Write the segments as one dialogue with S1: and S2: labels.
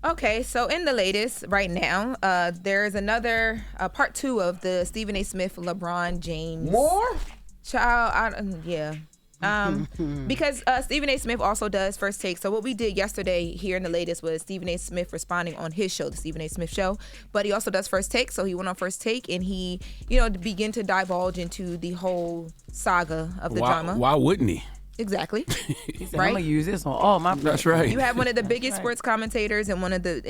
S1: Okay, so in the latest right now, there's another part 2 of the Stephen A. Smith, LeBron James.
S2: More?
S1: Yeah. Because Stephen A. Smith also does First Take. So what we did yesterday here in the latest was Stephen A. Smith responding on his show, the Stephen A. Smith Show. But he also does First Take. So he went on First Take and he, began to divulge into the whole saga of the drama.
S3: Why wouldn't he?
S1: Exactly.
S2: He said,
S1: Right?
S2: I'm gonna use this on all my.
S3: That's right.
S1: You have one of the biggest sports commentators and one of the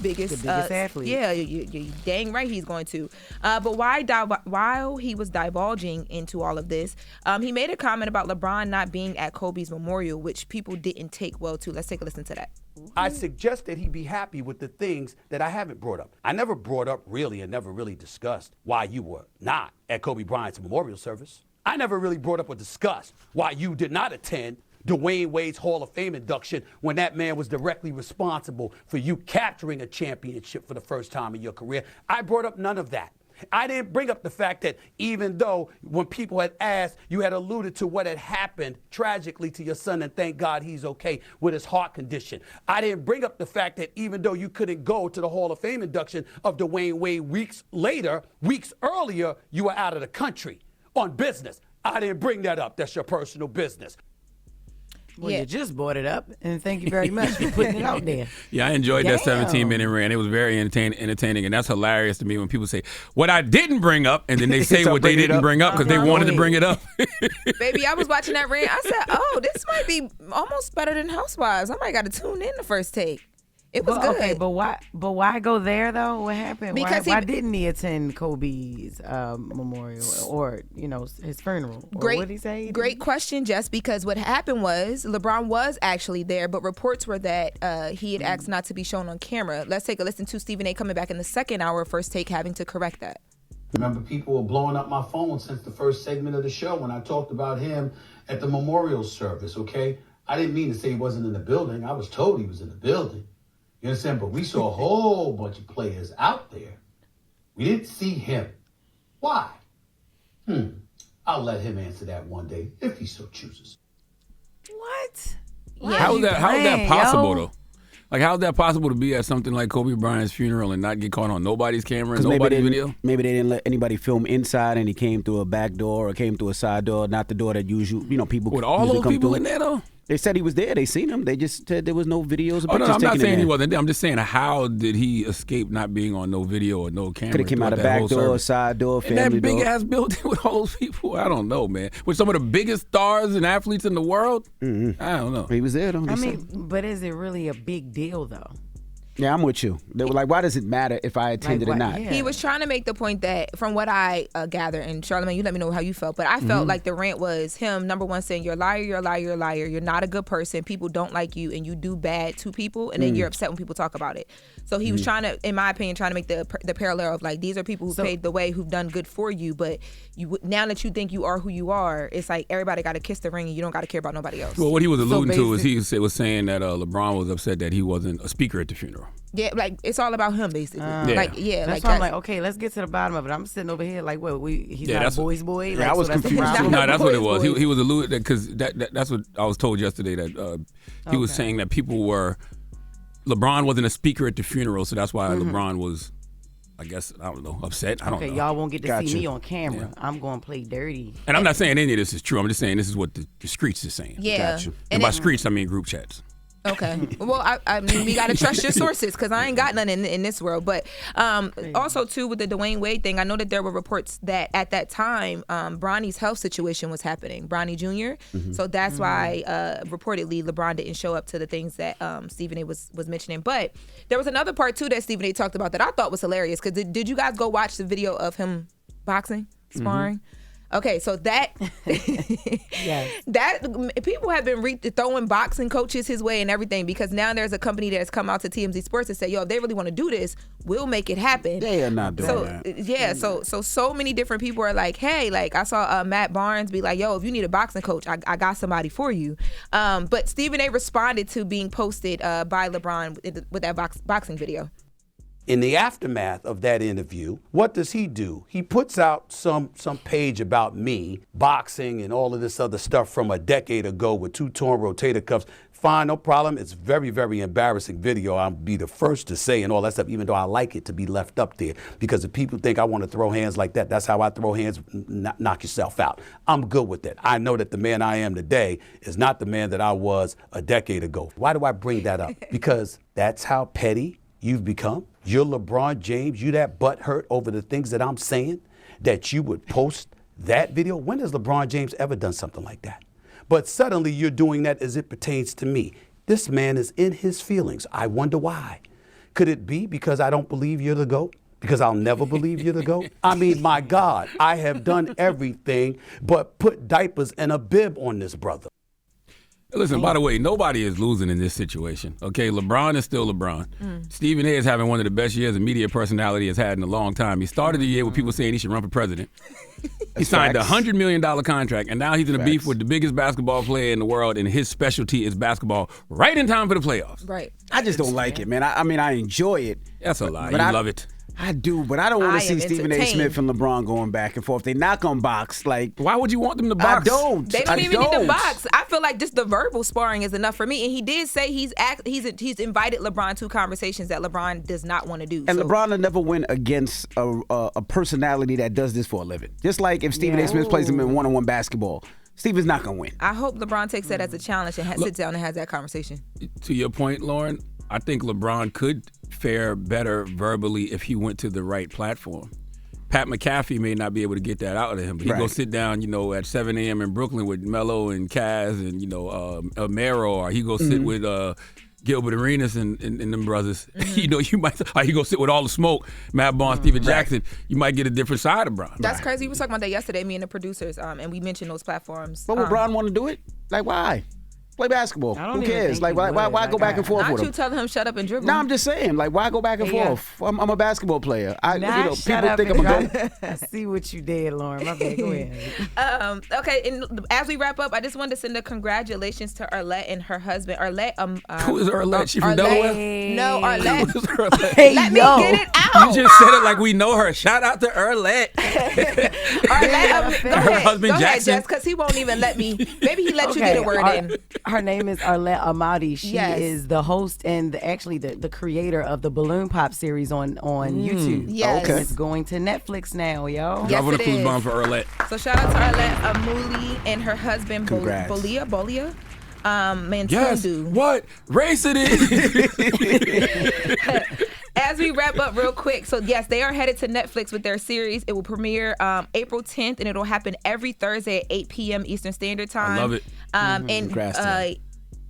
S1: biggest,
S2: athletes.
S1: Yeah, you're dang right he's going to. But while he was divulging into all of this, he made a comment about LeBron not being at Kobe's memorial, which people didn't take well to. Let's take a listen to that.
S4: I suggest that he be happy with the things that I haven't brought up. I never brought up really and never really discussed why you were not at Kobe Bryant's memorial service. I never really brought up or discussed why you did not attend Dwayne Wade's Hall of Fame induction when that man was directly responsible for you capturing a championship for the first time in your career. I brought up none of that. I didn't bring up the fact that even though when people had asked, you had alluded to what had happened tragically to your son, and thank God he's okay with his heart condition. I didn't bring up the fact that even though you couldn't go to the Hall of Fame induction of Dwayne Wade weeks earlier, you were out of the country on business. I didn't bring that up. That's your personal business.
S2: Well, you just brought it up, and thank you very much for putting it out there.
S3: Yeah, I enjoyed that 17-minute rant. It was very entertaining, and that's hilarious to me when people say, what I didn't bring up, and then they say what they didn't bring up because they wanted to bring it up.
S1: Baby, I was watching that rant. I said, oh, this might be almost better than Housewives. I might got to tune in the First Take. It was good.
S2: Okay, but why go there though? What happened?
S1: Because
S2: why didn't he attend Kobe's memorial or his funeral? Or what did he say?
S1: Great question, Jess. Because what happened was LeBron was actually there, but reports were that he had asked not to be shown on camera. Let's take a listen to Stephen A. coming back in the second hour of First Take, having to correct that.
S5: Remember, people were blowing up my phone since the first segment of the show when I talked about him at the memorial service. Okay, I didn't mean to say he wasn't in the building. I was told he was in the building. You understand? But we saw a whole bunch of players out there. We didn't see him. Why? I'll let him answer that one day if he so chooses.
S2: What?
S1: Yeah.
S3: How is that possible though? Like, how is that possible to be at something like Kobe Bryant's funeral and not get caught on nobody's camera, nobody's video?
S6: Maybe they didn't let anybody film inside, and he came through a back door or came through a side door, not the door that people.
S3: With all those people in there though?
S6: They said he was there. They seen him. They just said there was no videos or pictures.
S3: Oh, no, I'm not saying he
S6: was.
S3: wasn't there. I'm just saying, how did he escape not being on no video or no camera?
S6: Could have came out a back door, side door, family door.
S3: And that big-ass building with all those people? I don't know, man. With some of the biggest stars and athletes in the world? Mm-hmm. I don't know.
S6: He was there, though.
S2: But is it really a big deal, though?
S6: Yeah, I'm with you. They were like, why does it matter if I attended or not?
S1: Yeah. He was trying to make the point that, from what I gather, and Charlamagne, you let me know how you felt, but I felt like the rant was him, number one, saying, you're a liar, you're a liar, you're a liar, you're not a good person, people don't like you, and you do bad to people, and then you're upset when people talk about it. So he was trying to, in my opinion, trying to make the parallel of like, these are people who paved the way, who've done good for you, but now that you think you are who you are, it's like everybody got to kiss the ring and you don't got to care about nobody else.
S3: Well, what he was alluding to is he was saying that LeBron was upset that he wasn't a speaker at the funeral.
S1: Yeah, like it's all about him basically.
S2: That's why I'm like, okay, let's get to the bottom of it. I'm sitting over here like, what? He's not a boy's boy.
S6: Yeah, I was confused.
S3: No, that's what it was. He was alluding because that's what I was told yesterday that he was saying that LeBron wasn't a speaker at the funeral, so that's why LeBron was, I guess, I don't know, upset. I don't know.
S2: Okay, y'all won't get to see me on camera. Yeah. I'm going to play dirty.
S3: And I'm not saying any of this is true. I'm just saying this is what the streets is saying.
S1: Yeah.
S6: Gotcha.
S3: And by streets, I mean group chats.
S1: Okay. Well, I mean, we got to trust your sources because I ain't got none in this world. But also, too, with the Dwayne Wade thing, I know that there were reports that at that time, Bronny's health situation was happening, Bronny Jr. So that's why, reportedly, LeBron didn't show up to the things that Stephen A. was mentioning. But there was another part, too, that Stephen A. talked about that I thought was hilarious. Because did you guys go watch the video of him boxing, sparring? Okay, so that people have been throwing boxing coaches his way and everything because now there's a company that has come out to TMZ Sports and say, yo, if they really want to do this, we'll make it happen.
S6: They are not doing that.
S1: Yeah, so many different people are like, hey, like I saw Matt Barnes be like, yo, if you need a boxing coach, I got somebody for you. But Stephen A. responded to being posted by LeBron with that boxing video.
S4: In the aftermath of that interview, what does he do? He puts out some page about me, boxing and all of this other stuff from a decade ago with 2 torn rotator cuffs, Fine, no problem. It's very, very embarrassing video. I'll be the first to say and all that stuff, even though I like it to be left up there. Because if people think I want to throw hands like that, that's how I throw hands, knock yourself out. I'm good with it. I know that the man I am today is not the man that I was a decade ago. Why do I bring that up? Because that's how petty you've become. You're LeBron James. You that butthurt over the things that I'm saying, that you would post that video. When has LeBron James ever done something like that? But suddenly you're doing that as it pertains to me. This man is in his feelings. I wonder why. Could it be because I don't believe you're the GOAT? Because I'll never believe you're the GOAT? I mean, my God, I have done everything but put diapers and a bib on this brother.
S3: Listen, by the way, nobody is losing in this situation. Okay, LeBron is still LeBron. Stephen A. is having one of the best years a media personality has had in a long time. He started the year with people saying he should run for president. He signed a $100 million contract, and now he's in a beef with the biggest basketball player in the world, and his specialty is basketball right in time for the playoffs.
S1: Right.
S6: I just don't like it, man. I mean, I enjoy it.
S3: That's a lie.
S6: But
S3: You love it.
S6: I do, but I don't want to see Stephen A.
S1: entertained.
S6: Smith and LeBron going back and forth. They knock on box. Like,
S3: Why would you want them to box?
S6: I don't.
S1: They don't even need to box. I feel like just the verbal sparring is enough for me. And he did say he's invited LeBron to conversations that LeBron does not want to do.
S6: And
S1: so.
S6: LeBron will never win against a personality that does this for a living. Just like if Stephen A. Smith plays him in one-on-one basketball, Stephen's not going to win.
S1: I hope LeBron takes that as a challenge and sits down and has that conversation.
S3: To your point, Lauren, I think LeBron could fare better verbally if he went to the right platform. Pat McAfee may not be able to get that out of him, but he go sit down, at 7 a.m. in Brooklyn with Melo and Kaz and, Mero, or he go sit with Gilbert Arenas and them brothers. You might, or he go sit with all the smoke, Matt Barnes, Steven Jackson. You might get a different side of Bron.
S1: That's crazy. We were talking about that yesterday, me and the producers, and we mentioned those platforms.
S6: But would Bron want to do it? Like, why? Play basketball.
S2: I don't
S6: Who
S2: even
S6: cares?
S2: think
S6: Like,
S2: he
S6: why
S2: would.
S6: go back and forth
S1: Not
S6: with
S1: you
S6: him?
S1: telling him shut up and dribble.
S6: No, I'm just saying. Like, why go back and forth? I'm a basketball player.
S2: Not shut
S6: People
S2: up
S6: think
S2: and
S6: I'm a
S2: drop-
S6: GOAT.
S2: I see what you did, Lauren. My bad. Go ahead.
S1: Okay, and as we wrap up, I just wanted to send a congratulations to Arlette and her husband. Arlette,
S3: Who is Arlette? She from Delaware?
S1: No, Arlette.
S3: Who's Arlette?
S1: Let me get it out.
S3: You just said it like we know her. Shout out to Arlette.
S1: Arlette, go
S3: Her
S1: ahead.
S3: husband
S1: Go ahead,
S3: Jackson.
S1: Jess, because he won't even let me. Maybe he let you get a word in.
S2: Her name is Arlette Amadi. She
S1: Yes.
S2: is the host and the creator of the Balloon Pop series on YouTube.
S1: Yes.
S6: Okay.
S2: It's going to Netflix now, yo.
S1: Yes,
S3: Drop on a
S1: it
S3: clues
S1: is.
S3: bomb for Arlette.
S1: So shout out to Arlette Amuli and her husband
S6: Congrats.
S1: Bolia.
S3: Yes.
S1: Mantundu.
S3: What race it is?
S1: As we wrap up real quick, so yes, they are headed to Netflix with their series. It will premiere April 10th, and it'll happen every Thursday at 8 p.m. Eastern Standard Time.
S3: I love it.
S1: And
S6: Congrats to them.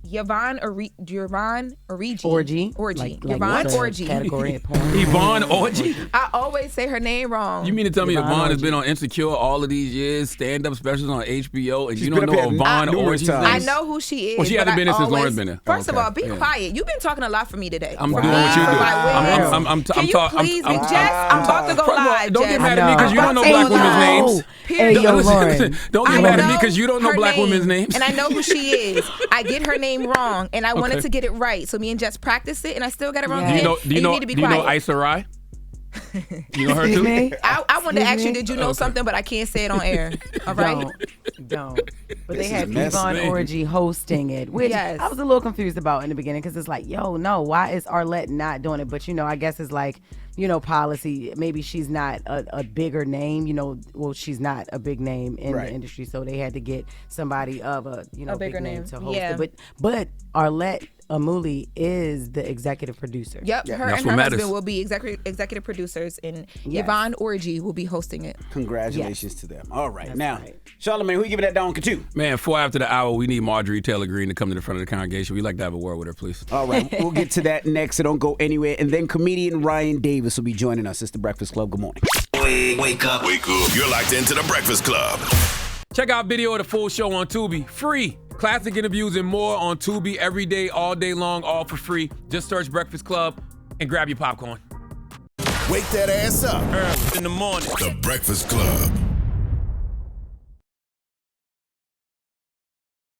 S1: Yvonne Origi.
S2: Orgy.
S1: Yvonne
S2: what's a
S1: Orgy.
S2: Category of porn.
S3: Yvonne Orgy?
S1: I always say her name wrong.
S3: You mean to tell me
S2: Yvonne
S3: Yvonne has
S2: Orgy.
S3: been on Insecure all of these years, stand-up specials on HBO, and
S6: She's
S3: you don't
S6: been
S3: know
S6: up here
S3: Yvonne
S6: numerous
S3: Orgy's
S6: times.
S3: name?
S1: I know who she is.
S3: Well, she
S1: but
S3: hasn't been
S1: I
S3: in since
S1: always-
S3: Lauren's been there.
S1: First of
S3: Okay,
S1: all, be
S3: yeah.
S1: quiet. You've been talking a lot for me today.
S3: I'm
S1: For
S3: doing
S1: me,
S3: what you
S1: for
S3: do.
S1: my women. Can you please be Jess? I'm about to go
S3: First of all,
S1: live,
S3: don't
S1: Jess.
S3: get mad at me
S2: I
S3: because you
S2: know.
S3: don't know
S1: Hey,
S3: black women's
S1: yo.
S3: names.
S2: Hey, yo,
S3: Listen,
S2: Lauren.
S3: don't
S1: I
S3: get mad at me
S1: know
S3: because you don't know
S1: her
S3: black
S1: name,
S3: women's names.
S1: and I know who she is. I get her name wrong, and I wanted to get it right. So me and Jess practiced it, and I still got it wrong
S2: Yeah.
S1: again.
S3: Do
S1: and
S3: you know
S1: need to be
S3: do you know
S1: quiet.
S3: Issa Rae? You know her
S2: Excuse
S3: too?
S2: me?
S1: I wanted to ask you,
S2: Excuse me?
S1: did you know something, but I can't say it on air. All right?
S2: Don't. But they had
S6: a mess,
S2: Yvonne
S3: man.
S2: Orgy hosting it, which
S1: Yes.
S2: I was a little confused about in the beginning because it's like, yo, no, why is Arlette not doing it? But, I guess it's like, policy. Maybe she's not a bigger name, well, she's not a big name in
S6: Right.
S2: the industry, so they had to get somebody of a
S1: bigger
S2: big name
S1: name.
S2: to host
S1: Yeah.
S2: it. But Arlette Amuli is the executive producer.
S1: Yep, her
S3: That's
S1: and
S3: what
S1: her
S3: matters.
S1: husband will be executive producers, and
S2: Yes.
S1: Yvonne Orgy will be hosting it.
S6: Congratulations to them. All right.
S2: That's
S6: Now,
S2: right.
S6: Charlamagne, who you giving that down to?
S3: Man, 4 after the hour, we need Marjorie Taylor Greene to come to the front of the congregation. We'd like to have a word with her, please.
S6: All right. We'll get to that next, so don't go anywhere. And then comedian Ryan Davis will be joining us. It's The Breakfast Club. Good morning.
S7: Wake up. You're locked into The Breakfast Club.
S3: Check out video of the full show on Tubi. Free. Classic interviews and more on Tubi every day, all day long, all for free. Just search Breakfast Club and grab your popcorn.
S7: Wake that ass up.
S3: In the morning.
S7: The Breakfast Club.